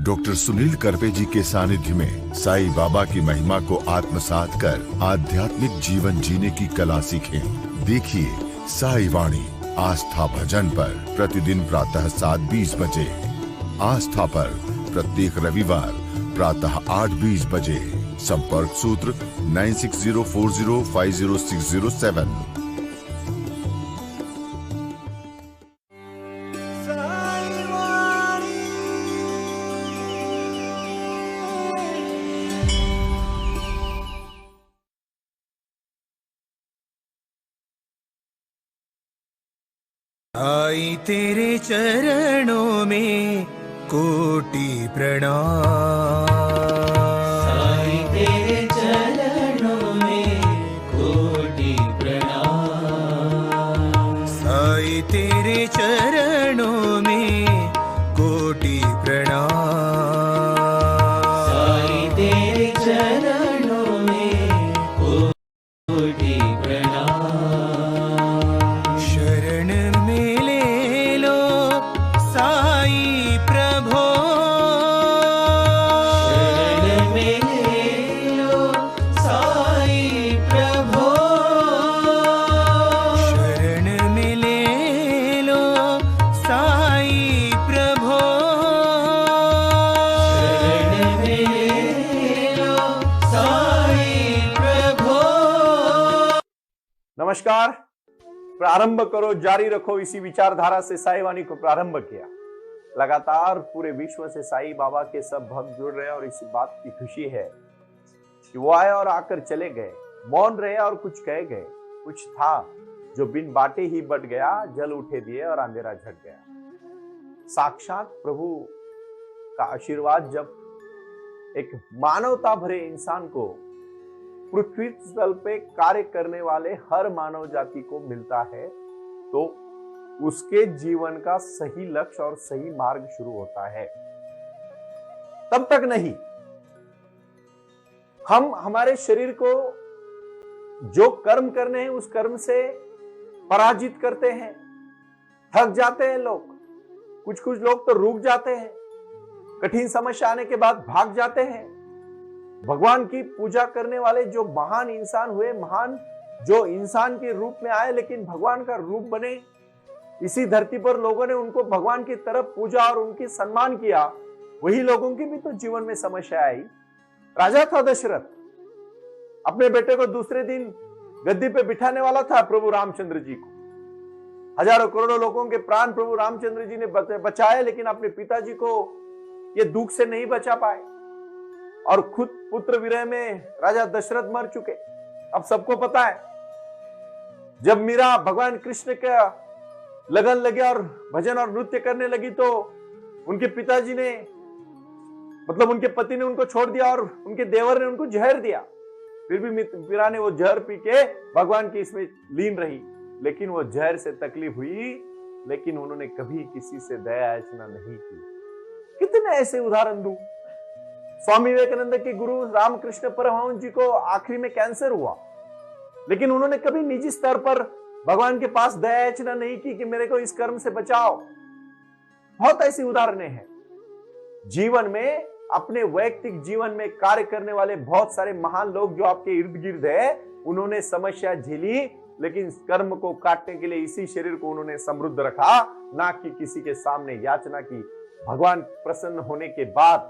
Doctor Sunil Karpe जी के सानिध्य में साईं बाबा की महिमा को आत्मसात कर आध्यात्मिक जीवन जीने की कला सीखें। देखिए साई वाणी आस्था भजन पर प्रतिदिन प्रातः 7:20 बजे, आस्था पर प्रत्येक रविवार प्रातः 8:20 बजे। संपर्क सूत्र 9604050607। आई तेरे चरणों में कोटि प्रणाम, साई तेरे चरणों में कोटि प्रणाम, साई तेरे चरणों में कोटि प्रणाम, साई तेरे चरणों में कोटि प्रणाम। शरण में ले लो साई प्रभो, शरण में ले लो साई प्रभो, शरण में ले लो साई प्रभो, शरण में ले लो साई प्रभो। नमस्कार। प्रारंभ करो, जारी रखो, इसी विचारधारा से साई वाणी को प्रारंभ किया। लगातार पूरे विश्व से साई बाबा के सब भक्त जुड़ रहे हैं और इसी बात की खुशी है कि वो आए और आकर चले गए, मौन रहे और कुछ कह गए। कुछ था जो बिन बाटे ही बट गया, जल उठे दिए और अंधेरा झट गया। साक्षात प्रभु का आशीर्वाद जब एक मानवता भरे इंसान को, पृथ्वी तल पे कार्य करने वाले हर मानव जाति को मिलता है, तो उसके जीवन का सही लक्ष्य और सही मार्ग शुरू होता है। तब तक नहीं, हम हमारे शरीर को जो कर्म करने हैं उस कर्म से पराजित करते हैं, थक जाते हैं लोग। कुछ लोग तो रुक जाते हैं, कठिन समस्या आने के बाद भाग जाते हैं। भगवान की पूजा करने वाले जो महान इंसान हुए, महान जो इंसान के रूप में आए लेकिन भगवान का रूप बने, इसी धरती पर लोगों ने उनको भगवान की तरफ पूजा और उनकी सम्मान किया, वही लोगों की भी तो जीवन में समस्या आई। राजा था दशरथ, अपने बेटे को दूसरे दिन गद्दी पे बिठाने वाला था प्रभु रामचंद्र जी को। हजारों करोड़ों लोगों के प्राण प्रभु रामचंद्र जी ने बचाए, लेकिन अपने पिताजी को ये दुख से नहीं बचा पाए और खुद पुत्र विरह में राजा दशरथ मर चुके। अब सबको पता है, जब मीरा भगवान कृष्ण का लगन लगे और भजन और नृत्य करने लगी, तो उनके पिताजी ने, मतलब उनके पति ने उनको छोड़ दिया और उनके देवर ने उनको जहर दिया। फिर भी मीरा ने वो जहर पी के भगवान की इसमें लीन रही, लेकिन वो जहर से तकलीफ हुई, लेकिन उन्होंने कभी किसी से दया याचना नहीं की। कितने ऐसे उदाहरण दूं। स्वामी विवेकानंद के गुरु रामकृष्ण परमहंस जी को आखिरी में कैंसर हुआ, लेकिन उन्होंने कभी निजी स्तर पर भगवान के पास दया याचना नहीं की कि मेरे को इस कर्म से बचाओ। बहुत ऐसी उदाहरणें हैं जीवन में। अपने वैयक्तिक जीवन में कार्य करने वाले बहुत सारे महान लोग जो आपके इर्द गिर्द है, उन्होंने समस्या झेली, लेकिन कर्म को काटने के लिए इसी शरीर को उन्होंने समृद्ध रखा, ना कि किसी के सामने याचना की। भगवान प्रसन्न होने के बाद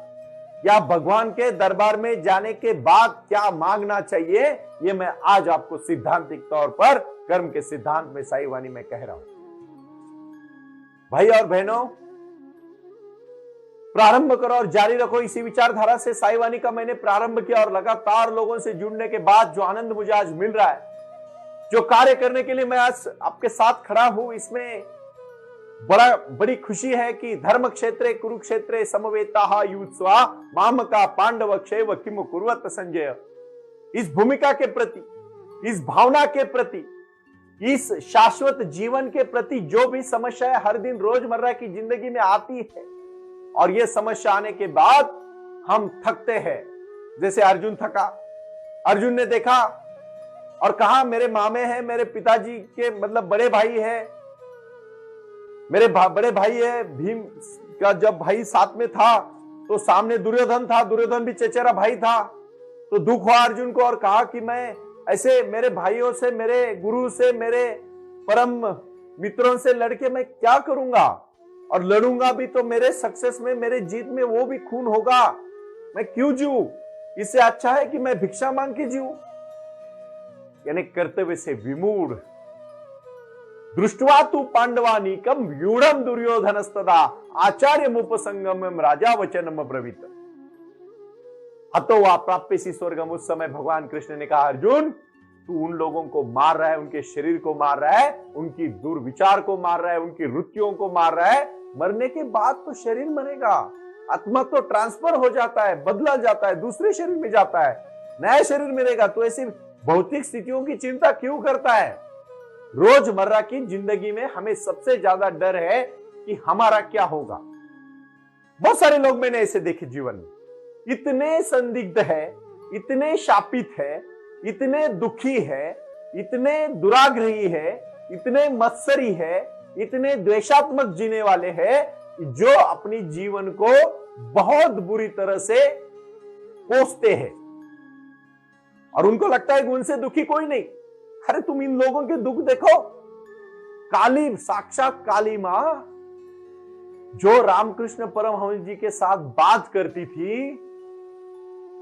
या भगवान के दरबार में जाने के बाद क्या मांगना चाहिए, ये मैं आज आपको सिद्धांतिक तौर पर कर्म के सिद्धांत में साई वाणी में कह रहा हूं। भाई और बहनों, प्रारंभ करो और जारी रखो, इसी विचारधारा से साई वाणी का मैंने प्रारंभ किया और लगातार लोगों से जुड़ने के बाद जो आनंद मुझे आज मिल रहा है, जो कार्य करने के लिए मैं आज आपके साथ खड़ा हूं, इसमें बड़ी खुशी है कि धर्म क्षेत्रे कुरुक्षेत्रे समवेताः युत्स्वा मामका पांडव क्षेव किम कुर्वत संजय। इस भूमिका के प्रति, इस भावना के प्रति, इस शाश्वत जीवन के प्रति जो भी समस्या हर दिन रोजमर्रा की जिंदगी में आती है, और ये समस्या आने के बाद हम थकते हैं। जैसे अर्जुन थका, अर्जुन ने देखा और कहा मेरे मामे हैं, मेरे पिताजी के मतलब बड़े भाई है, मेरे बड़े भाई है भीम का जब भाई साथ में था तो सामने दुर्योधन था, दुर्योधन भी चचेरा भाई था। तो दुख हुआ अर्जुन को और कहा कि मैं ऐसे मेरे भाइयों से, मेरे गुरु से, मेरे परम मित्रों से लड़के मैं क्या करूंगा, और लड़ूंगा भी तो मेरे सक्सेस में, मेरे जीत में वो भी खून होगा, मैं क्यों जीऊं? इससे अच्छा है कि मैं भिक्षा मांग के जीऊं। यानी कर्तव्य से विमूढ़। दृष्टवा तु पांडवानीकम व्यूढ़म दुर्योधनस्तदा आचार्यमुपसंगमम राजा वचनम ब्रवीत। हतो वा प्राप्यसि स्वर्गम। उस समय भगवान कृष्ण ने कहा, अर्जुन तू उन लोगों को मार रहा है, उनके शरीर को मार रहा है, उनकी दुर्विचार को मार रहा है, उनकी रुचियों को मार रहा है। मरने के बाद तो शरीर मरेगा, आत्मा तो ट्रांसफर हो जाता है, बदला जाता है, दूसरे शरीर में जाता है, नया शरीर मिलेगा। तो ऐसी भौतिक स्थितियों की चिंता क्यों करता है? रोजमर्रा की जिंदगी में हमें सबसे ज्यादा डर है कि हमारा क्या होगा। बहुत सारे लोग मैंने ऐसे देखे जीवन में, इतने संदिग्ध है, इतने शापित है, इतने दुखी है, इतने दुराग्रही है, इतने मत्सरी है, इतने द्वेषात्मक जीने वाले हैं जो अपनी जीवन को बहुत बुरी तरह से कोसते हैं और उनको लगता है कि उनसे दुखी कोई नहीं। अरे तुम इन लोगों के दुख देखो। काली, साक्षात काली मां जो रामकृष्ण परमहंस जी के साथ बात करती थी,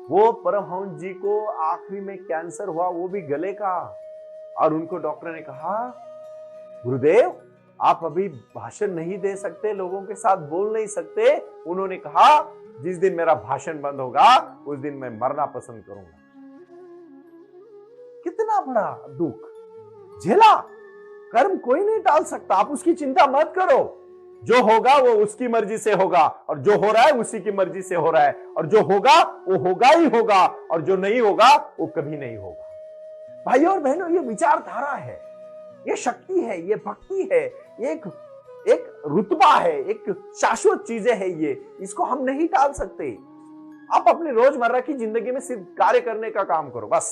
वो परमहंस जी को आखिरी में कैंसर हुआ, वो भी गले का, और उनको डॉक्टर ने कहा, गुरुदेव आप अभी भाषण नहीं दे सकते, लोगों के साथ बोल नहीं सकते। उन्होंने कहा, जिस दिन मेरा भाषण बंद होगा उस दिन मैं मरना पसंद करूंगा। कितना बड़ा दुख झेला। कर्म कोई नहीं टाल सकता, आप उसकी चिंता मत करो। जो होगा वो उसकी मर्जी से होगा, और जो हो रहा है उसी की मर्जी से हो रहा है, और जो होगा वो होगा ही होगा, और जो नहीं होगा वो कभी नहीं होगा। भाइयों और बहनों, ये विचारधारा है, ये शक्ति है, ये भक्ति है, एक रुतबा है, एक शाश्वत चीजें है ये, इसको हम नहीं टाल सकते। आप अपने रोजमर्रा की जिंदगी में सिर्फ कार्य करने का काम करो बस।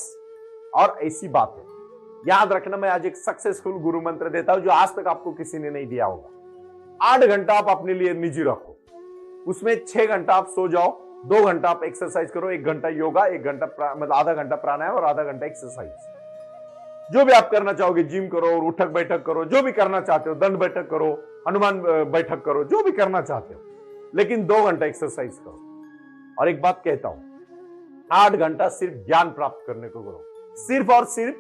और ऐसी बात है, याद रखना, मैं आज एक सक्सेसफुल गुरु मंत्र देता हूं जो आज तक आपको किसी ने नहीं दिया होगा। 8 घंटा आप अपने लिए निजी रखो, उसमें 6 घंटा आप सो जाओ, 2 घंटा आप एक्सरसाइज करो, 1 घंटा योगा, 1 घंटा मतलब आधा घंटा प्राणायाम और आधा घंटा एक्सरसाइज। जो भी आप करना चाहोगे, जिम करो, उठक बैठक करो, जो भी करना चाहते हो, दंड बैठक करो, हनुमान बैठक करो, जो भी करना चाहते हो, लेकिन 2 घंटा एक्सरसाइज करो। और एक बात कहता हूं, 8 घंटा सिर्फ ज्ञान प्राप्त करने को करो। सिर्फ और सिर्फ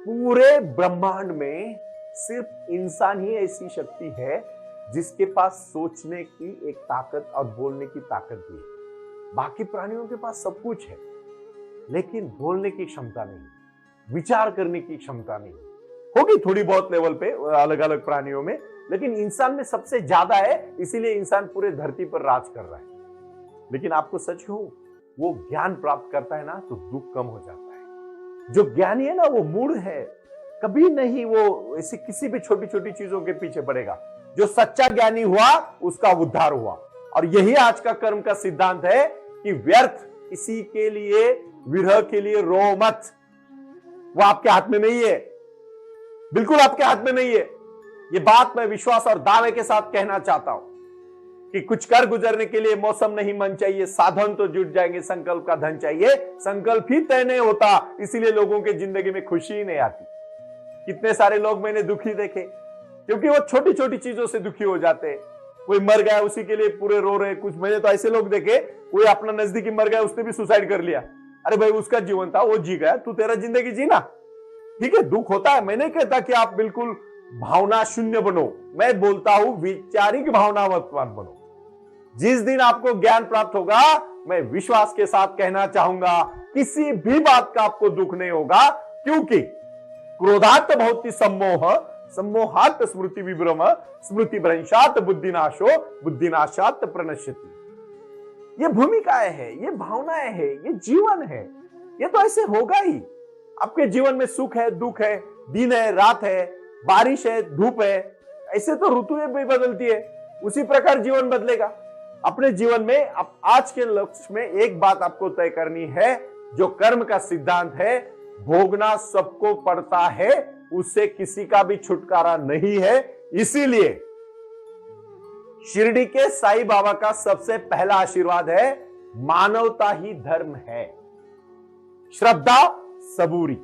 पूरे ब्रह्मांड में सिर्फ इंसान ही ऐसी शक्ति है जिसके पास सोचने की एक ताकत और बोलने की ताकत भी है। बाकी प्राणियों के पास सब कुछ है, लेकिन बोलने की क्षमता नहीं, विचार करने की क्षमता नहीं। होगी थोड़ी बहुत लेवल पे अलग अलग प्राणियों में, लेकिन इंसान में सबसे ज्यादा है, इसीलिए इंसान पूरे धरती पर राज कर रहा है। लेकिन आपको सच कहूं, वो ज्ञान प्राप्त करता है ना तो दुख कम हो जाता है। जो ज्ञानी है ना वो मूढ़ है, कभी नहीं वो ऐसी किसी भी छोटी छोटी चीजों के पीछे पड़ेगा। जो सच्चा ज्ञानी हुआ उसका उद्धार हुआ। और यही आज का कर्म का सिद्धांत है कि व्यर्थ किसी के लिए, विरह के लिए रो मत। वो आपके हाथ में नहीं है, बिल्कुल आपके हाथ में नहीं है। ये बात मैं विश्वास और दावे के साथ कहना चाहता हूं कि कुछ कर गुजरने के लिए मौसम नहीं मन चाहिए, साधन तो जुट जाएंगे, संकल्प का धन चाहिए। संकल्प ही तय नहीं होता, इसीलिए लोगों के जिंदगी में खुशी ही नहीं आती। कितने सारे लोग मैंने दुखी देखे क्योंकि वो छोटी छोटी चीजों से दुखी हो जाते हैं। कोई मर गया उसी के लिए पूरे रो रहे। कुछ मैंने तो ऐसे लोग देखे, कोई अपना नजदीकी मर गया, उसने भी सुसाइड कर लिया। अरे भाई उसका जीवन था, वो जी गया, तू तेरा जिंदगी जीना। ठीक है, दुख होता है, मैं नहीं कहता कि आप बिल्कुल भावना शून्य बनो, मैं बोलता हूं वैचारिक भावनावान बनो। जिस दिन आपको ज्ञान प्राप्त होगा, मैं विश्वास के साथ कहना चाहूंगा, किसी भी बात का आपको दुख नहीं होगा, क्योंकि क्रोधात भवति सम्मोह, सम्मोहात स्मृति विभ्रम, स्मृति भ्रंशात बुद्धिनाशो, बुद्धिनाशात प्रणश्यति। ये भूमिकाएं है, ये भावनाएं है, ये जीवन है। ये तो ऐसे होगा ही। आपके जीवन में सुख है, दुख है, दिन है, रात है, बारिश है, धूप है, ऐसे तो ऋतुएं भी बदलती है, उसी प्रकार जीवन बदलेगा। अपने जीवन में आज के लक्ष्य में एक बात आपको तय करनी है, जो कर्म का सिद्धांत है, भोगना सबको पड़ता है, उससे किसी का भी छुटकारा नहीं है। इसीलिए शिरडी के साईं बाबा का सबसे पहला आशीर्वाद है, मानवता ही धर्म है। श्रद्धा, सबूरी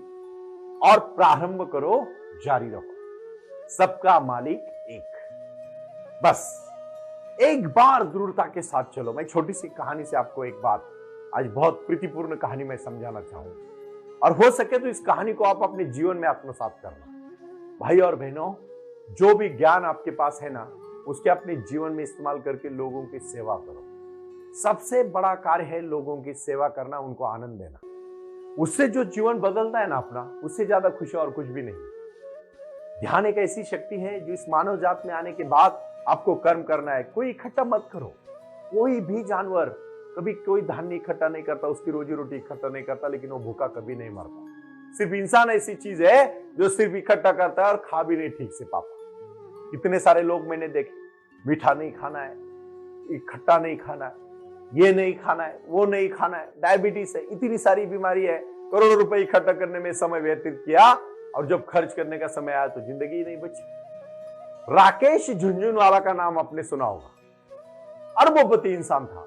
और प्रारंभ करो, जारी रखो। सबका मालिक एक। बस एक बार दृढ़ता के साथ चलो। मैं छोटी सी कहानी से आपको एक बात, आज बहुत प्रीतिपूर्ण कहानी में समझाना चाहूंगा, और हो सके तो इस कहानी को आप अपने जीवन में आत्मसात करना। भाई और बहनों, जो भी ज्ञान आपके पास है ना, उसके अपने जीवन में इस्तेमाल करके लोगों की सेवा करो। सबसे बड़ा कार्य है लोगों की सेवा करना, उनको आनंद देना। उससे जो जीवन बदलता है ना अपना, उससे ज्यादा खुशी और कुछ भी नहीं। ध्यान एक ऐसी शक्ति है जो इस मानव जात में आने के बाद आपको कर्म करना है। कोई इकट्ठा मत करो। कोई भी जानवर कभी कोई धान्य इकट्ठा नहीं करता, उसकी रोजी रोटी इकट्ठा नहीं करता, लेकिन वो भूखा कभी नहीं मरता। सिर्फ इंसान ऐसी चीज है जो सिर्फ इकट्ठा करता है और खा भी नहीं ठीक से पाता। कितने सारे लोग मैंने देखे, मीठा नहीं खाना है, इकट्ठा नहीं खाना है, ये नहीं खाना है, वो नहीं खाना है, डायबिटीज है, इतनी सारी बीमारी है, करोड़ों रुपए इकट्ठा करने में समय व्यतीत किया, और जब खर्च करने का समय आया तो जिंदगी ही नहीं बची। राकेश झुंझुनवाला का नाम आपने सुना होगा। अरबोपति इंसान था,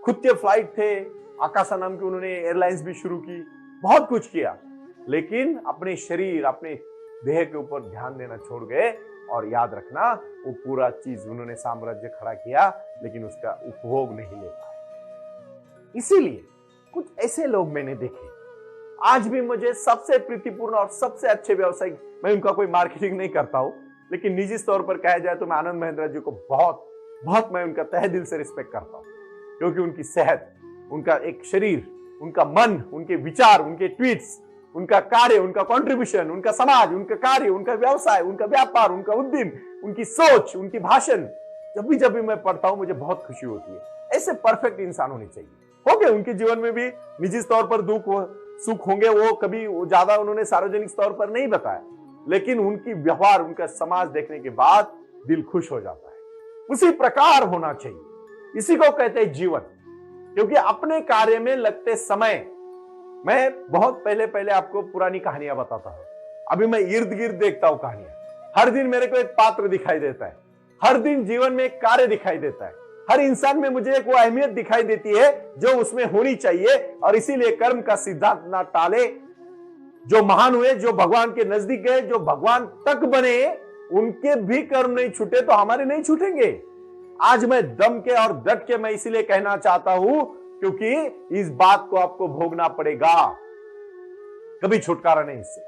खुद के फ्लाइट थे, आकाशा नाम की उन्होंने एयरलाइंस भी शुरू की, बहुत कुछ किया, लेकिन अपने शरीर, अपने देह के ऊपर ध्यान देना छोड़ गए। और याद रखना, वो पूरा चीज उन्होंने साम्राज्य खड़ा किया, लेकिन उसका उपभोग नहीं ले पाए। इसीलिए कुछ ऐसे लोग मैंने देखे, आज भी मुझे सबसे प्रीतिपूर्ण और सबसे अच्छे व्यवसायिक, मैं उनका कोई मार्केटिंग नहीं करता हूं, लेकिन निजी तौर पर कहा जाए तो मैं आनंद महिंद्रा जी को बहुत मैं उनका तहे दिल से रिस्पेक्ट करता हूं, क्योंकि उनकी सेहत, उनका एक शरीर, उनका मन, उनके विचार, उनके ट्वीट्स, उनका कार्य, उनका कंट्रीब्यूशन, उनका समाज, उनका कार्य, उनका व्यवसाय, उनका व्यापार, उनका उद्यम, उनकी सोच, उनकी भाषण, जब भी मैं पढ़ता हूं मुझे बहुत खुशी होती है। ऐसे परफेक्ट इंसान होने चाहिए। हो गए उनके जीवन में भी निजी तौर पर दुख सुख होंगे, वो कभी ज्यादा उन्होंने सार्वजनिक तौर पर नहीं बताया, लेकिन उनकी व्यवहार, उनका समाज देखने के बाद दिल खुश हो जाता है। उसी प्रकार होना चाहिए। इसी को कहते हैं जीवन। क्योंकि अपने कार्य में लगते समय, मैं बहुत पहले आपको पुरानी कहानियां बताता हूं, अभी मैं इर्द गिर्द देखता हूं कहानियां। हर दिन मेरे को एक पात्र दिखाई देता है, हर दिन जीवन में एक कार्य दिखाई देता है, हर इंसान में मुझे एक वो अहमियत दिखाई देती है जो उसमें होनी चाहिए। और इसीलिए कर्म का सिद्धांत ना टाले। जो महान हुए, जो भगवान के नजदीक गए, जो भगवान तक बने, उनके भी कर्म नहीं छूटे तो हमारे नहीं छूटेंगे। आज मैं दम के और डट के मैं इसीलिए कहना चाहता हूं, क्योंकि इस बात को आपको भोगना पड़ेगा, कभी छुटकारा नहीं इससे।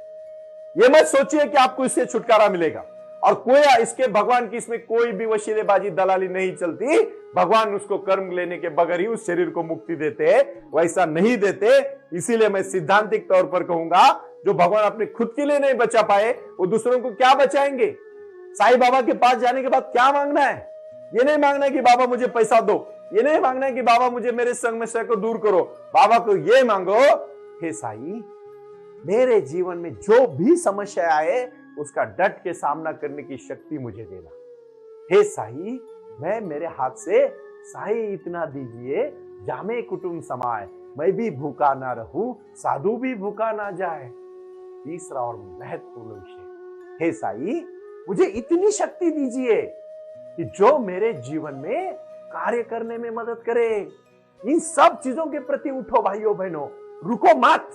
ये मत सोचिए कि आपको इससे छुटकारा मिलेगा, और कोई इसके भगवान की इसमें कोई भी वशीलेबाजी दलाली नहीं चलती। भगवान उसको कर्म लेने के बगैर ही उस शरीर को मुक्ति देते हैं, वैसा नहीं देते। इसीलिए मैं सिद्धांतिक तौर पर कहूंगा, जो भगवान अपने खुद के लिए नहीं बचा पाए, वो दूसरों को क्या बचाएंगे। साईं बाबा के पास जाने के बाद क्या मांगना है? ये नहीं मांगना है कि बाबा मुझे पैसा दो, ये नहीं मांगना है कि बाबा मुझे मेरे समस्या को दूर करो। बाबा को ये मांगो, हे साईं, मेरे जीवन में जो भी समस्या आए उसका डट के सामना करने की शक्ति मुझे देना। हे साईं, मैं मेरे हाथ से साईं इतना दीजिए, जामे कुटुंब समाए, मैं भी भूखा ना रहूं, साधु भी भूखा ना जाए। तीसरा और महत्वपूर्ण विषय, हे साईं, मुझे इतनी शक्ति दीजिए कि जो मेरे जीवन में कार्य करने में मदद करे। इन सब चीजों के प्रति उठो भाइयों बहनों, रुको मत,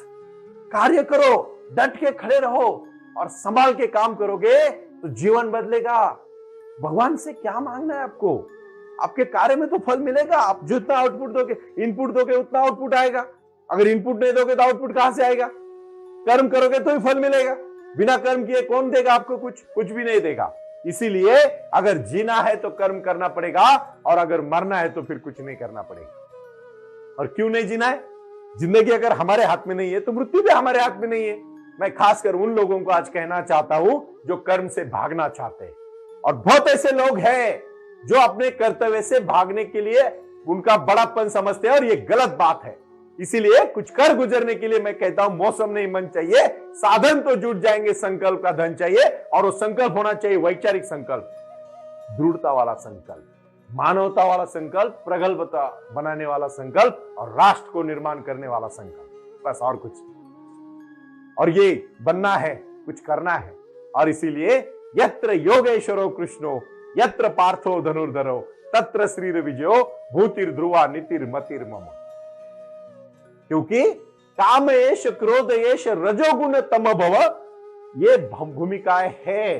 कार्य करो, डट के खड़े रहो, और संभाल के काम करोगे तो जीवन बदलेगा। भगवान से क्या मांगना है आपको? आपके कार्य में तो फल मिलेगा। आप जितना आउटपुट दोगे, इनपुट दोगे, उतना आउटपुट आएगा। अगर इनपुट नहीं दोगे तो आउटपुट कहां से आएगा? कर्म करोगे तो ही फल मिलेगा। बिना कर्म किए कौन देगा आपको? कुछ भी नहीं देगा। इसीलिए अगर जीना है तो कर्म करना पड़ेगा, और अगर मरना है तो फिर कुछ नहीं करना पड़ेगा। और क्यों नहीं जीना है? जिंदगी अगर हमारे हाथ में नहीं है तो मृत्यु भी हमारे हाथ में नहीं है। मैं खासकर उन लोगों को आज कहना चाहता हूं जो कर्म से भागना चाहते हैं। और बहुत ऐसे लोग हैं जो अपने कर्तव्य से भागने के लिए उनका बड़ापन समझते हैं, और ये गलत बात है। इसीलिए कुछ कर गुजरने के लिए मैं कहता हूं, मौसम नहीं मन चाहिए, साधन तो जुट जाएंगे, संकल्प का धन चाहिए। और वो संकल्प होना चाहिए वैचारिक संकल्प, दृढ़ता वाला संकल्प, मानवता वाला संकल्प, प्रगल्भता बनाने वाला संकल्प, और राष्ट्र को निर्माण करने वाला संकल्प, बस और कुछ। और ये बनना है, कुछ करना है। और इसीलिए यत्र योगेश्वरो कृष्णो यत्र पार्थो धनुर्धरो तत्र श्रीर विजयो भूतिर ध्रुवा नीतिर मतिर मम। क्योंकि काम एश, क्रोध एश, रजोगुण तम भव, ये भूमिकाएं है।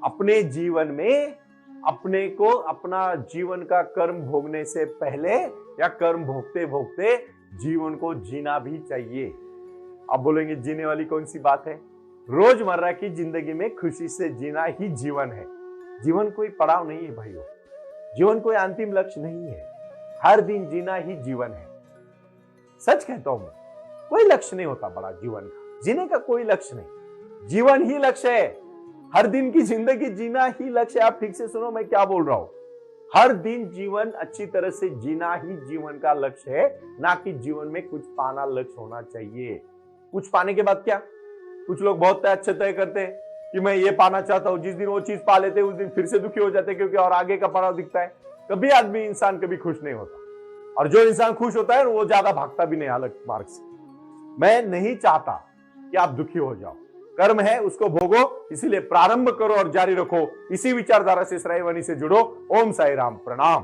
अपने जीवन में अपने को अपना जीवन का कर्म भोगने से पहले या कर्म भोगते भोगते जीवन को जीना भी चाहिए। आप बोलेंगे जीने वाली कौन सी बात है? रोजमर्रा की जिंदगी में खुशी से जीना ही जीवन है। जीवन कोई पड़ाव नहीं है भाइयों, जीवन कोई अंतिम लक्ष्य नहीं है। हर दिन जीना ही जीवन है। सच कहता हूं मैं, कोई लक्ष्य नहीं होता बड़ा जीवन का, जीने का कोई लक्ष्य नहीं, जीवन ही लक्ष्य है। हर दिन की जिंदगी जीना ही लक्ष्य है। आप ठीक से सुनो मैं क्या बोल रहा हूं। हर दिन जीवन अच्छी तरह से जीना ही जीवन का लक्ष्य है, ना कि जीवन में कुछ पाना लक्ष्य होना चाहिए। कुछ पाने के बाद क्या? कुछ लोग बहुत अच्छे तय करते हैं कि मैं ये पाना चाहता हूं, जिस दिन वो चीज पा लेते हैं उस दिन फिर से दुखी हो जाते हैं, क्योंकि और आगे का पड़ाव दिखता है। कभी आदमी इंसान कभी खुश नहीं होता, और जो इंसान खुश होता है वो ज्यादा भागता भी नहीं अलग मार्ग से। मैं नहीं चाहता कि आप दुखी हो जाओ। कर्म है उसको भोगो, इसीलिए प्रारंभ करो और जारी रखो। इसी विचारधारा से साई वाणी से जुड़ो। ओम साई राम, प्रणाम।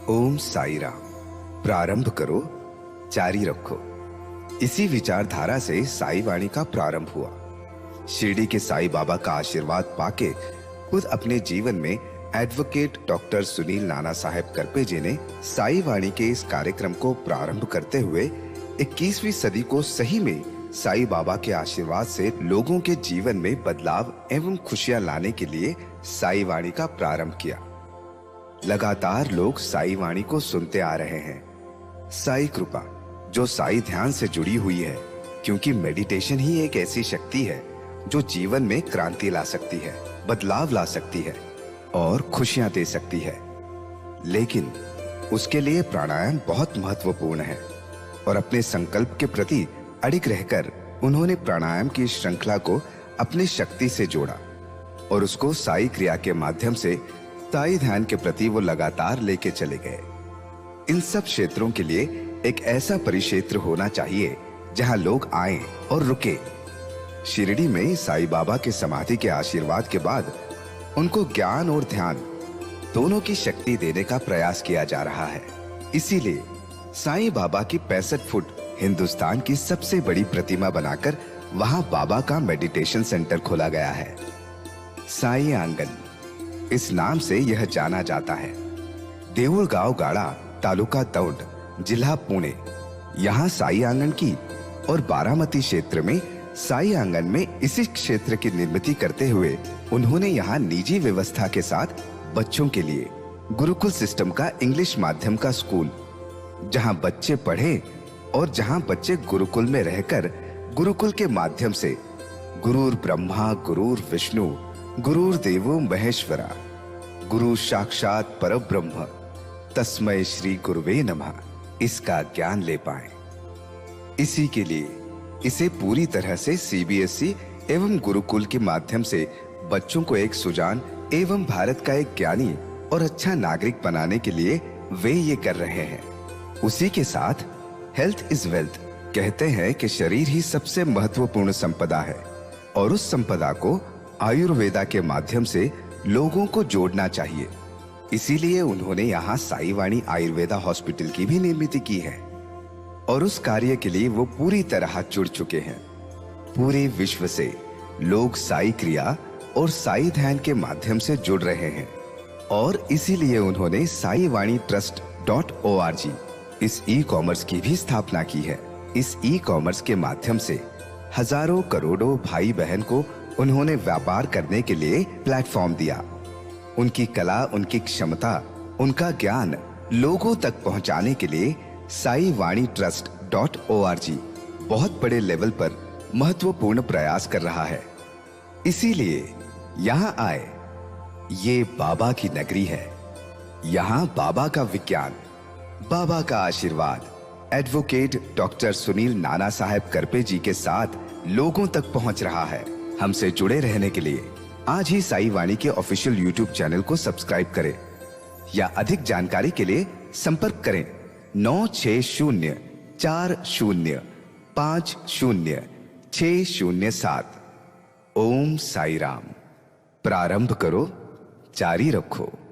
ओम साई राम, प्रारंभ करो जारी रखो। इसी विचारधारा से साई वाणी का प्रारंभ हुआ। शिरडी के साई बाबा का आशीर्वाद पाके खुद अपने जीवन में एडवोकेट डॉक्टर सुनील नाना साहेब करपे जी ने साई वाणी के इस कार्यक्रम को प्रारंभ करते हुए 21वीं सदी को सही में साई बाबा के आशीर्वाद से लोगों के जीवन में बदलाव एवं खुशियां लाने के लिए साई वाणी का प्रारंभ किया। लगातार लोग साई वाणी को सुनते आ रहे हैं। साई कृपा जो साई ध्यान से जुड़ी हुई है, क्योंकि मेडिटेशन ही एक ऐसी शक्ति है जो जीवन में क्रांति ला सकती है, बदलाव ला सकती है और खुशियां दे सकती है। लेकिन उसके लिए प्राणायाम बहुत महत्वपूर्ण है, और अपने संकल्प के प्रति अडिग रहकर उन्होंने प्राणायाम की श्रृंखला को अपनी शक्ति से जोड़ा और उसको साई क्रिया के माध्यम से साई ध्यान के प्रति वो लगातार लेके चले गए। इन सब क्षेत्रों के लिए एक ऐसा परिक्षेत्र होना चाहिए जहां लोग आए और रुके। शिरडी में साई बाबा के समाधि के आशीर्वाद के बाद उनको ज्ञान और ध्यान दोनों की शक्ति देने का प्रयास किया जा रहा है। इसीलिए साई बाबा की 65 फुट हिंदुस्तान की सबसे बड़ी प्रतिमा बनाकर वहां बाबा का मेडिटेशन सेंटर खोला गया है। साई आंगन इस नाम से यह जाना जाता है। देऊळगाव गाड़ा, तालुका दौंड, जिला पुणे, यहाँ साई आंगन की और बारामती क्षेत्र में साई आंगन में इसी क्षेत्र की निर्मित करते हुए उन्होंने यहाँ निजी व्यवस्था के साथ बच्चों के लिए गुरुकुल सिस्टम का इंग्लिश माध्यम का स्कूल, जहाँ बच्चे पढ़े और जहाँ बच्चे गुरुकुल में रहकर गुरुकुल के माध्यम से गुरुर ब्रह्मा गुरुर विष्णु गुरुर देवो महेश्वरा गुरु साक्षात परब्रह्म तस्मै श्री गुरुवे नमः इसका ज्ञान ले पाए। इसी के लिए इसे पूरी तरह से सीबीएसई एवं गुरुकुल के माध्यम से बच्चों को एक सुजान एवं भारत का एक ज्ञानी और अच्छा नागरिक बनाने के लिए वे ये कर रहे हैं। उसी के साथ हेल्थ इज वेल्थ कहते हैं कि शरीर ही सबसे महत्वपूर्ण संपदा है और उस संपदा को आयुर्वेदा के माध्यम से लोगों को जोड़ना चाहिए। इसीलिए उन्होंने यहाँ साई वाणी आयुर्वेदा हॉस्पिटल की भी निर्मित की है और उस कार्य के लिए वो पूरी तरह जुड़ चुके हैं। पूरे विश्व से लोग साई क्रिया और साई ध्यान के माध्यम से जुड़ रहे हैं और इसीलिए उन्होंने साई वाणी trust.org इस ई कॉमर्स की भी स्थापना की है। इस ई कॉमर्स के माध्यम से हजारों करोड़ों भाई बहन को उन्होंने व्यापार करने के लिए प्लेटफॉर्म दिया। उनकी कला, उनकी क्षमता, उनका ज्ञान लोगों तक पहुंचाने के लिए साई वाणी trust.org बहुत बड़े लेवल पर महत्वपूर्ण प्रयास कर रहा है। इसीलिए यहाँ आए। ये बाबा की नगरी है। यहाँ बाबा का विज्ञान, बाबा का आशीर्वाद एडवोकेट डॉक्टर सुनील नाना साहेब करपे जी के साथ लोगों तक पहुंच रहा है। हमसे जुड़े रहने के लिए आज ही साई वाणी के ऑफिशियल यूट्यूब चैनल को सब्सक्राइब करें या अधिक जानकारी के लिए संपर्क करें 9604050607। ओम साई राम। प्रारंभ करो, जारी रखो।